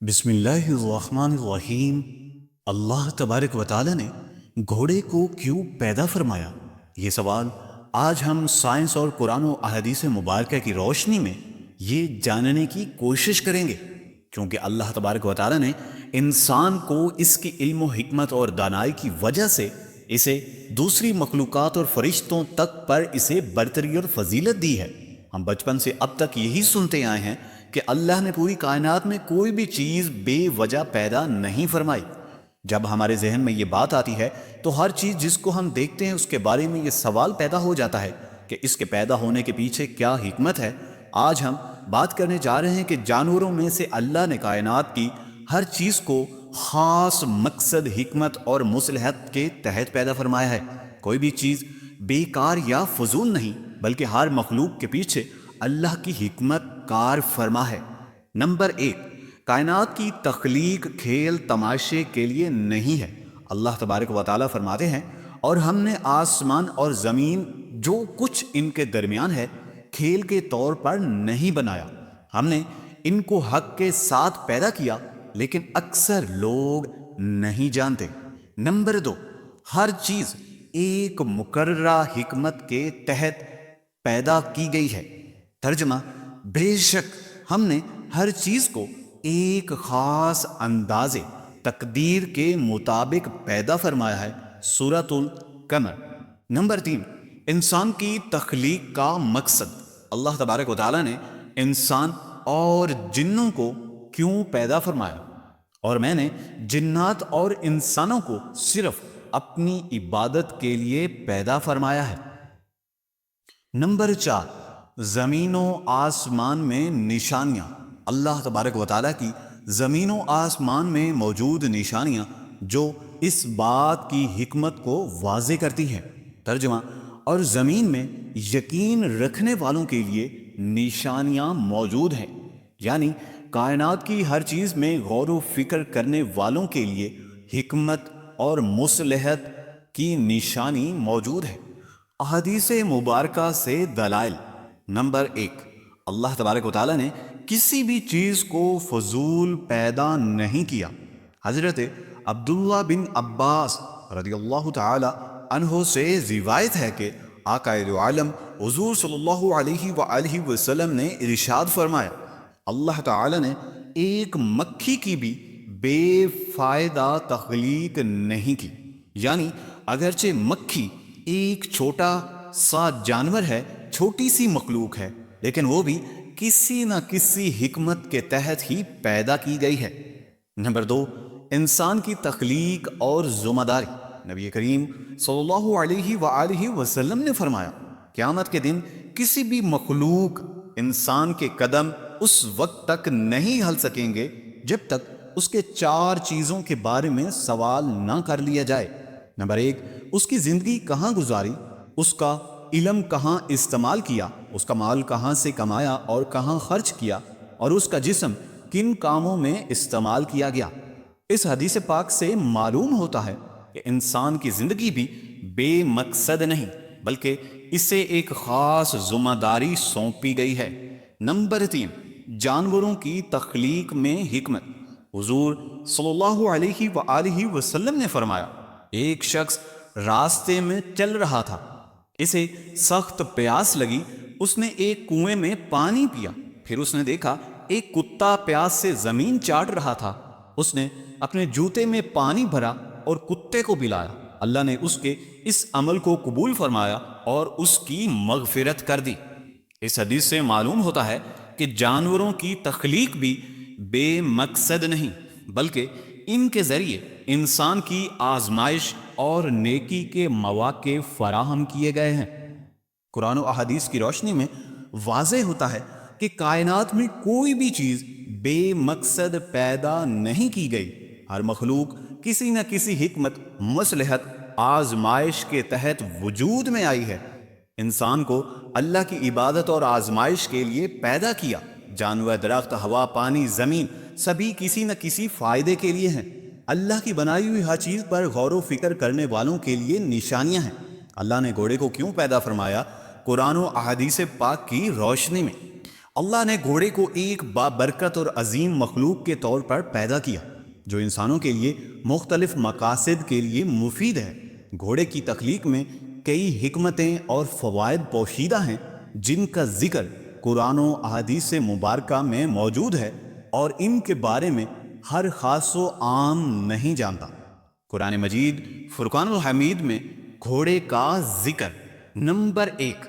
بسم اللہ الرحمن الرحیم۔ اللہ تبارک و تعالی نے گھوڑے کو کیوں پیدا فرمایا؟ یہ سوال آج ہم سائنس اور قرآن و احادیث مبارکہ کی روشنی میں یہ جاننے کی کوشش کریں گے، کیونکہ اللہ تبارک و تعالی نے انسان کو اس کی علم و حکمت اور دانائی کی وجہ سے اسے دوسری مخلوقات اور فرشتوں تک پر اسے برتری اور فضیلت دی ہے۔ ہم بچپن سے اب تک یہی سنتے آئے ہیں کہ اللہ نے پوری کائنات میں کوئی بھی چیز بے وجہ پیدا نہیں فرمائی۔ جب ہمارے ذہن میں یہ بات آتی ہے تو ہر چیز جس کو ہم دیکھتے ہیں اس کے بارے میں یہ سوال پیدا ہو جاتا ہے کہ اس کے پیدا ہونے کے پیچھے کیا حکمت ہے۔ آج ہم بات کرنے جا رہے ہیں کہ جانوروں میں سے اللہ نے کائنات کی ہر چیز کو خاص مقصد، حکمت اور مصلحت کے تحت پیدا فرمایا ہے۔ کوئی بھی چیز بیکار یا فضول نہیں، بلکہ ہر مخلوق کے پیچھے اللہ کی حکمت کار فرما ہے۔ نمبر 1، کائنات کی تخلیق کھیل تماشے کے لیے نہیں ہے۔ اللہ تبارک و تعالیٰ فرماتے ہیں، اور ہم نے آسمان اور زمین جو کچھ ان کے درمیان ہے کھیل کے طور پر نہیں بنایا، ہم نے ان کو حق کے ساتھ پیدا کیا، لیکن اکثر لوگ نہیں جانتے۔ نمبر 2، ہر چیز ایک مقررہ حکمت کے تحت پیدا کی گئی ہے۔ ترجمہ، بے شک ہم نے ہر چیز کو ایک خاص اندازے تقدیر کے مطابق پیدا فرمایا ہے۔ سورۃ القمر۔ نمبر 3، انسان کی تخلیق کا مقصد۔ اللہ تبارک و تعالیٰ نے انسان اور جنوں کو کیوں پیدا فرمایا؟ اور میں نے جنات اور انسانوں کو صرف اپنی عبادت کے لیے پیدا فرمایا ہے۔ نمبر 4، زمین و آسمان میں نشانیاں۔ اللہ تبارک و تعالیٰ کی زمین و آسمان میں موجود نشانیاں جو اس بات کی حکمت کو واضح کرتی ہیں۔ ترجمہ، اور زمین میں یقین رکھنے والوں کے لیے نشانیاں موجود ہیں، یعنی کائنات کی ہر چیز میں غور و فکر کرنے والوں کے لیے حکمت اور مصلحت کی نشانی موجود ہے۔ احادیث مبارکہ سے دلائل۔ نمبر 1، اللہ تبارک و تعالیٰ نے کسی بھی چیز کو فضول پیدا نہیں کیا۔ حضرت عبداللہ بن عباس رضی اللہ تعالی عنہ سے روایت ہے کہ آقا دو عالم حضور صلی اللہ علیہ وآلہ وسلم نے ارشاد فرمایا، اللہ تعالی نے ایک مکھی کی بھی بے فائدہ تخلیق نہیں کی، یعنی اگرچہ مکھی ایک چھوٹا سا جانور ہے، چھوٹی سی مخلوق ہے، لیکن وہ بھی کسی نہ کسی حکمت کے تحت ہی پیدا کی گئی ہے۔ نمبر 2، انسان کی تخلیق اور ذمہ داری۔ نبی کریم صلی اللہ علیہ وآلہ وسلم نے فرمایا، قیامت کے دن کسی بھی مخلوق انسان کے قدم اس وقت تک نہیں ہل سکیں گے جب تک اس کے 4 چیزوں کے بارے میں سوال نہ کر لیا جائے۔ نمبر 1، اس کی زندگی کہاں گزاری، اس کا علم کہاں استعمال کیا، اس کا مال کہاں سے کمایا اور کہاں خرچ کیا، اور اس کا جسم کن کاموں میں استعمال کیا گیا۔ اس حدیث پاک سے معلوم ہوتا ہے کہ انسان کی زندگی بھی بے مقصد نہیں، بلکہ اسے ایک خاص ذمہ داری سونپی گئی ہے۔ نمبر 3، جانوروں کی تخلیق میں حکمت۔ حضور صلی اللہ علیہ وآلہ وسلم نے فرمایا، ایک شخص راستے میں چل رہا تھا، اسے سخت پیاس لگی، اس نے ایک کنویں میں پانی پیا، پھر اس نے دیکھا ایک کتا پیاس سے زمین چاٹ رہا تھا، اس نے اپنے جوتے میں پانی بھرا اور کتے کو پلایا، اللہ نے اس کے اس عمل کو قبول فرمایا اور اس کی مغفرت کر دی۔ اس حدیث سے معلوم ہوتا ہے کہ جانوروں کی تخلیق بھی بے مقصد نہیں، بلکہ ان کے ذریعے انسان کی آزمائش اور نیکی کے مواقع فراہم کیے گئے ہیں۔ قرآن و احادیث کی روشنی میں واضح ہوتا ہے کہ کائنات میں کوئی بھی چیز بے مقصد پیدا نہیں کی گئی، ہر مخلوق کسی نہ کسی حکمت، مصلحت، آزمائش کے تحت وجود میں آئی ہے۔ انسان کو اللہ کی عبادت اور آزمائش کے لیے پیدا کیا۔ جانور، درخت، ہوا، پانی، زمین، سبھی کسی نہ کسی فائدے کے لیے ہیں۔ اللہ کی بنائی ہوئی ہر چیز پر غور و فکر کرنے والوں کے لیے نشانیاں ہیں۔ اللہ نے گھوڑے کو کیوں پیدا فرمایا؟ قرآن و احادیث پاک کی روشنی میں۔ اللہ نے گھوڑے کو ایک بابرکت اور عظیم مخلوق کے طور پر پیدا کیا جو انسانوں کے لیے مختلف مقاصد کے لیے مفید ہے۔ گھوڑے کی تخلیق میں کئی حکمتیں اور فوائد پوشیدہ ہیں جن کا ذکر قرآن و احادیث مبارکہ میں موجود ہے اور ان کے بارے میں ہر خاص و عام نہیں جانتا۔ قرآن مجید فرقان الحمید میں گھوڑے کا ذکر نمبر 1،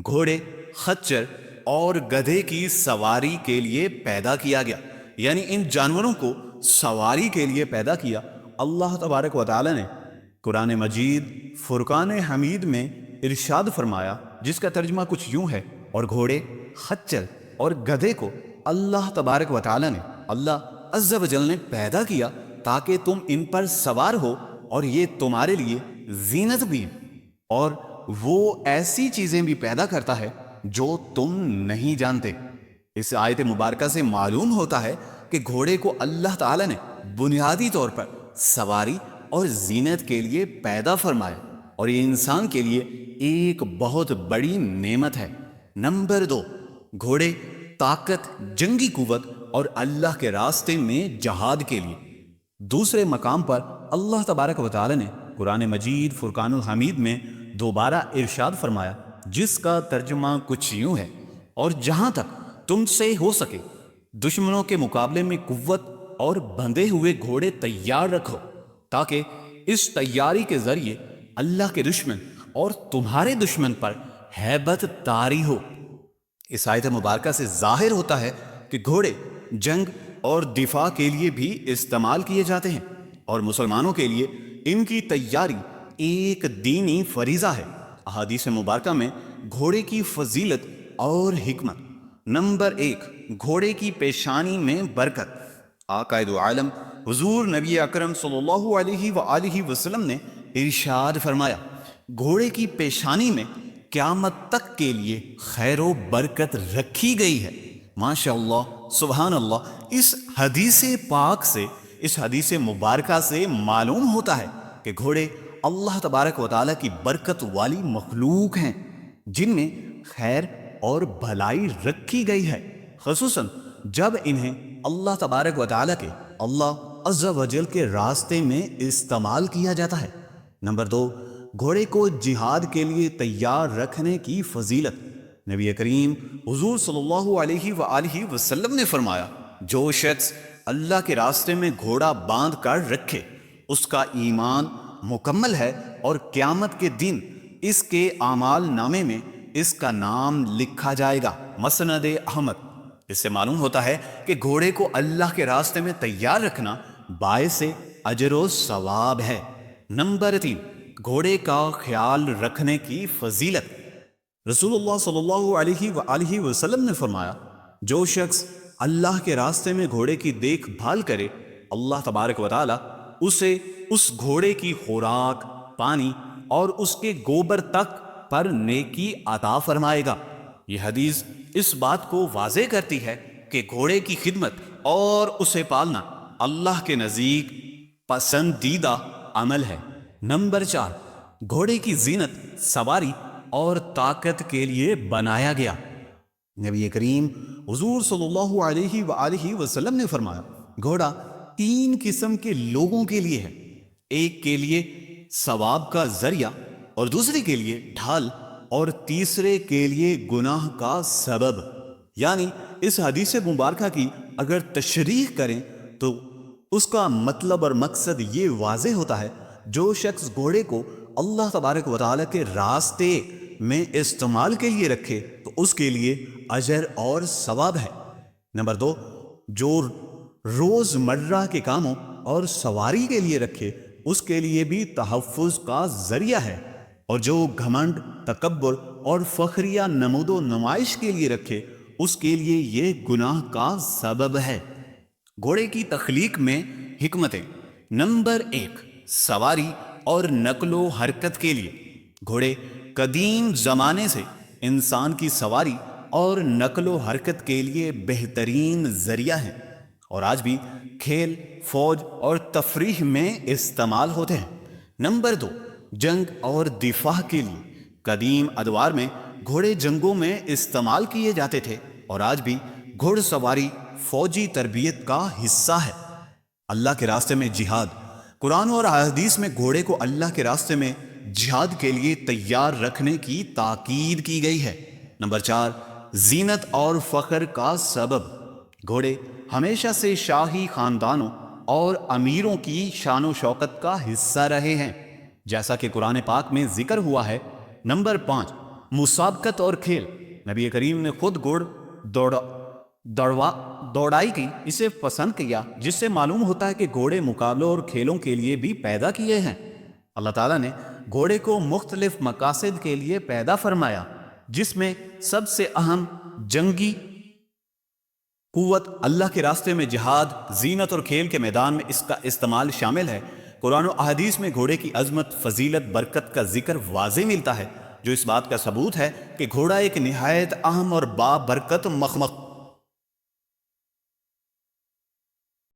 گھوڑے، خچر اور گدھے کی سواری کے لیے پیدا کیا گیا، یعنی ان جانوروں کو سواری کے لیے پیدا کیا۔ اللہ تبارک و تعالی نے قرآن مجید فرقان حمید میں ارشاد فرمایا، جس کا ترجمہ کچھ یوں ہے، اور گھوڑے، خچر اور گدھے کو اللہ تبارک و تعالی نے، اللہ عز و جل نے پیدا کیا تاکہ تم ان پر سوار ہو، اور یہ تمہارے لیے زینت بھی ہے، اور وہ ایسی چیزیں بھی پیدا کرتا ہے جو تم نہیں جانتے۔ اس آیت مبارکہ سے معلوم ہوتا ہے کہ گھوڑے کو اللہ تعالی نے بنیادی طور پر سواری اور زینت کے لیے پیدا فرمایا، اور یہ انسان کے لیے ایک بہت بڑی نعمت ہے۔ نمبر 2، گھوڑے، طاقت، جنگی قوت اور اللہ کے راستے میں جہاد کے لیے۔ دوسرے مقام پر اللہ تبارک و تعالی نے قرآن مجید فرقان الحمید میں دوبارہ ارشاد فرمایا، جس کا ترجمہ کچھ یوں ہے، اور جہاں تک تم سے ہو سکے دشمنوں کے مقابلے میں قوت اور بندھے ہوئے گھوڑے تیار رکھو، تاکہ اس تیاری کے ذریعے اللہ کے دشمن اور تمہارے دشمن پر ہیبت طاری ہو۔ اس آیت مبارکہ سے ظاہر ہوتا ہے کہ گھوڑے جنگ اور دفاع کے لیے بھی استعمال کیے جاتے ہیں، اور مسلمانوں کے لیے ان کی تیاری ایک دینی فریضہ ہے۔ احادیث مبارکہ میں گھوڑے کی فضیلت اور حکمت۔ نمبر 1، گھوڑے کی پیشانی میں برکت۔ آقا دو عالم حضور نبی اکرم صلی اللہ علیہ وآلہ وسلم نے ارشاد فرمایا، گھوڑے کی پیشانی میں قیامت تک کے لیے خیر و برکت رکھی گئی ہے۔ ماشاء اللہ، سبحان اللہ۔ اس حدیث پاک سے، اس حدیث مبارکہ سے معلوم ہوتا ہے کہ گھوڑے اللہ تبارک و تعالیٰ کی برکت والی مخلوق ہیں جن میں خیر اور بھلائی رکھی گئی ہے، خصوصاً جب انہیں اللہ تبارک و تعالیٰ کے، اللہ عز و جل کے راستے میں استعمال کیا جاتا ہے۔ نمبر 2، گھوڑے کو جہاد کے لیے تیار رکھنے کی فضیلت۔ نبی کریم حضور صلی اللہ علیہ وآلہ وسلم نے فرمایا، جو شخص اللہ کے راستے میں گھوڑا باندھ کر رکھے اس کا ایمان مکمل ہے، اور قیامت کے دن اس کے اعمال نامے میں اس کا نام لکھا جائے گا۔ مسند احمد۔ اس سے معلوم ہوتا ہے کہ گھوڑے کو اللہ کے راستے میں تیار رکھنا باعث اجر و ثواب ہے۔ نمبر 3، گھوڑے کا خیال رکھنے کی فضیلت۔ رسول اللہ صلی اللہ علیہ وآلہ وسلم نے فرمایا، جو شخص اللہ کے راستے میں گھوڑے کی دیکھ بھال کرے، اللہ تبارک و تعالی اسے اس گھوڑے کی خوراک، پانی اور اس کے گوبر تک پر نیکی عطا فرمائے گا۔ یہ حدیث اس بات کو واضح کرتی ہے کہ گھوڑے کی خدمت اور اسے پالنا اللہ کے نزدیک پسندیدہ عمل ہے۔ نمبر 4، گھوڑے کی زینت، سواری اور طاقت کے لیے بنایا گیا۔ نبی کریم حضور صلی اللہ علیہ وآلہ وسلم نے فرمایا، گھوڑا 3 قسم کے لوگوں کے لیے ہے، ایک کے لیے ثواب کا ذریعہ، اور دوسرے کے لیے ڈھال، اور تیسرے کے لیے گناہ کا سبب۔ یعنی اس حدیث مبارکہ کی اگر تشریح کریں تو اس کا مطلب اور مقصد یہ واضح ہوتا ہے، جو شخص گھوڑے کو اللہ تبارک و تعالیٰ کے راستے میں استعمال کے لیے رکھے تو اس کے لیے اجر اور ثواب ہے۔ نمبر 2، جو روز مرہ کے کاموں اور سواری کے لیے رکھے اس کے لیے بھی تحفظ کا ذریعہ ہے، اور جو گھمنڈ، تکبر اور فخریہ نمود و نمائش کے لیے رکھے اس کے لیے یہ گناہ کا سبب ہے۔ گھوڑے کی تخلیق میں حکمتیں۔ نمبر 1، سواری اور نقل و حرکت کے لیے۔ گھوڑے قدیم زمانے سے انسان کی سواری اور نقل و حرکت کے لیے بہترین ذریعہ ہیں، اور آج بھی کھیل، فوج اور تفریح میں استعمال ہوتے ہیں۔ نمبر 2، جنگ اور دفاع کے لیے۔ قدیم ادوار میں گھوڑے جنگوں میں استعمال کیے جاتے تھے، اور آج بھی گھوڑ سواری فوجی تربیت کا حصہ ہے۔ اللہ کے راستے میں جہاد۔ قرآن اور احادیث میں گھوڑے کو اللہ کے راستے میں جہاد کے لیے تیار رکھنے کی تاکید کی گئی ہے۔ نمبر 4، زینت اور فخر کا سبب۔ گھوڑے ہمیشہ سے شاہی خاندانوں اور امیروں کی شان و شوکت کا حصہ رہے ہیں، جیسا کہ قرآن پاک میں ذکر ہوا ہے۔ نمبر 5، مسابقت اور کھیل۔ نبی کریم نے خود دوڑائی کی اسے پسند کیا، جس سے معلوم ہوتا ہے کہ گھوڑے مقابلوں اور کھیلوں کے لیے بھی پیدا کیے ہیں۔ اللہ تعالیٰ نے گھوڑے کو مختلف مقاصد کے لیے پیدا فرمایا، جس میں سب سے اہم جنگی قوت، اللہ کے راستے میں جہاد، زینت اور کھیل کے میدان میں اس کا استعمال شامل ہے۔ قرآن و احادیث میں گھوڑے کی عظمت، فضیلت، برکت کا ذکر واضح ملتا ہے، جو اس بات کا ثبوت ہے کہ گھوڑا ایک نہایت اہم اور بابرکت مخلوق